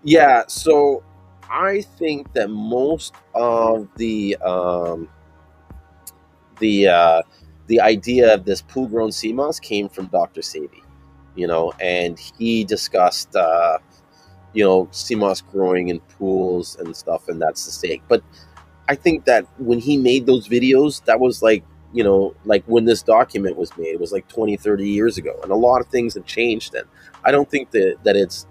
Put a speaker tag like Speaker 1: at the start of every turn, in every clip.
Speaker 1: Yeah, so I think that most of the uh, the idea of this pool grown sea moss came from Dr. Sadie, and he discussed sea moss growing in pools and stuff, and that's the stake. But I think that when he made those videos, that was like when this document was made, it was like 20, 30 years ago. And a lot of things have changed then. I don't think that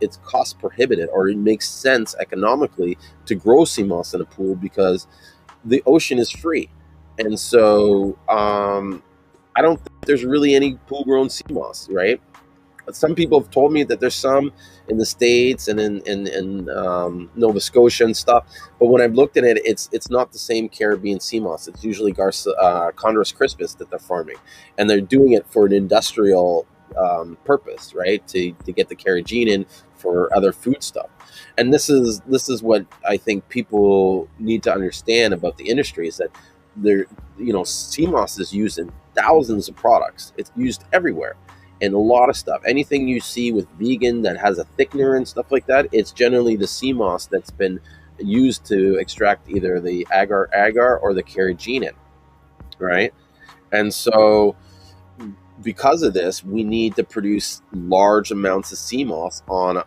Speaker 1: it's cost prohibitive or it makes sense economically to grow sea moss in a pool because the ocean is free. And so I don't think there's really any pool grown sea moss, right? Some people have told me that there's some in the states and in Nova Scotia and stuff. But when I've looked at it, it's not the same Caribbean sea moss. It's usually Condorus crispus that they're farming, and they're doing it for an industrial purpose, right? To get the carrageenan in for other food stuff. And this is what I think people need to understand about the industry is that there, sea moss is used in thousands of products. It's used everywhere and a lot of stuff. Anything you see with vegan that has a thickener and stuff like that, it's generally the sea moss that's been used to extract either the agar or the carrageenan, right? And so because of this, we need to produce large amounts of sea moss on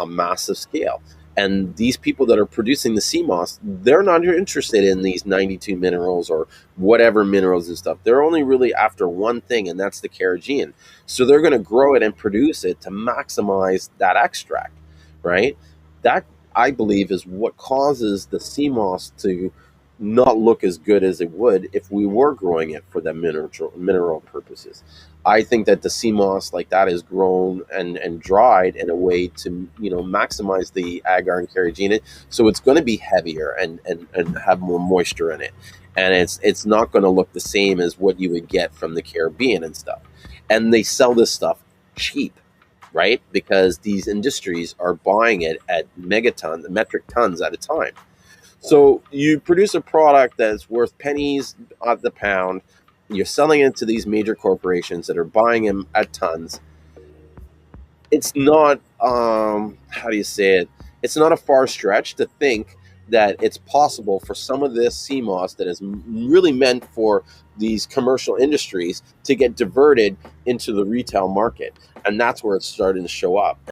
Speaker 1: a massive scale. And these people that are producing the sea moss, they're not interested in these 92 minerals or whatever minerals and stuff. They're only really after one thing, and that's the carrageenan. So they're going to grow it and produce it to maximize that extract, right? That, I believe, is what causes the sea moss to not look as good as it would if we were growing it for the mineral purposes. I think that the sea moss like that is grown and dried in a way to maximize the agar and carrageenan, so it's going to be heavier and have more moisture in it, and it's not going to look the same as what you would get from the Caribbean and stuff. And they sell this stuff cheap, right? Because these industries are buying it at metric tons at a time. So you produce a product that's worth pennies at the pound. You're selling it to these major corporations that are buying them at tons. It's not, how do you say it? It's not a far stretch to think that it's possible for some of this sea moss that is really meant for these commercial industries to get diverted into the retail market. And that's where it's starting to show up.